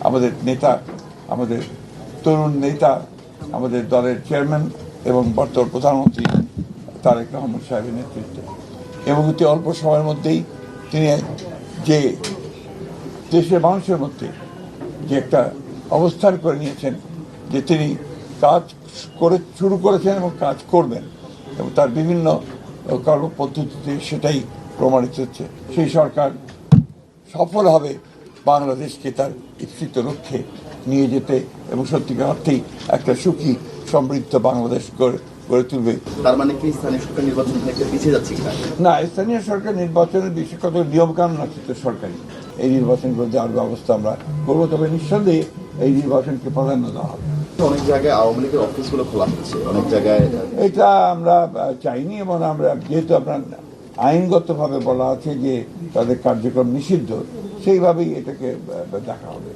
আমাদের নেতা, আমাদের তরুণ নেতা, আমাদের দলের চেয়ারম্যান এবং বর্তমান প্রধানমন্ত্রী তারেক রহমান সাহেবের নেতৃত্বে, এবং অতি অল্প সময়ের মধ্যেই তিনি যে দেশের মানুষের মধ্যে যে একটা অবস্থান করে নিয়েছেন, যে তিনি কাজ শুরু করেছেন এবং কাজ করবেন, এবং তার বিভিন্ন কর্মপদ্ধতিতে সেটাই প্রমাণিত হচ্ছে। সেই সরকার সফল হবে বাংলাদেশকে তার ইচ্ছিত লক্ষ্যে নিয়ে যেতে এবং সত্যিকার অর্থেই একটা সুখী সমৃদ্ধ বাংলাদেশ গড়ে তুলবে। তার মানে কি স্থানীয় সরকার নির্বাচন থেকে পিছিয়ে যাচ্ছে না, স্থানীয় সরকার নির্বাচনের বিশেষ কত নিয়মকানুন আছে তো সরকারি, এই নির্বাচনগুলো দেওয়ার ব্যবস্থা আমরা করবো, তবে নিঃসন্দেহে এই নির্বাচনকে প্রাধান্য দেওয়া হবে। অনেক জায়গায় আওয়ামী লীগের অফিসগুলো খোলা হচ্ছে, অনেক জায়গায় এটা আমরা চাইনি, এবং আমরা যেহেতু আপনার আইনগতভাবে বলা আছে যে তাদের কার্যক্রম নিষিদ্ধ, সেইভাবেই এটাকে দেখা হবে।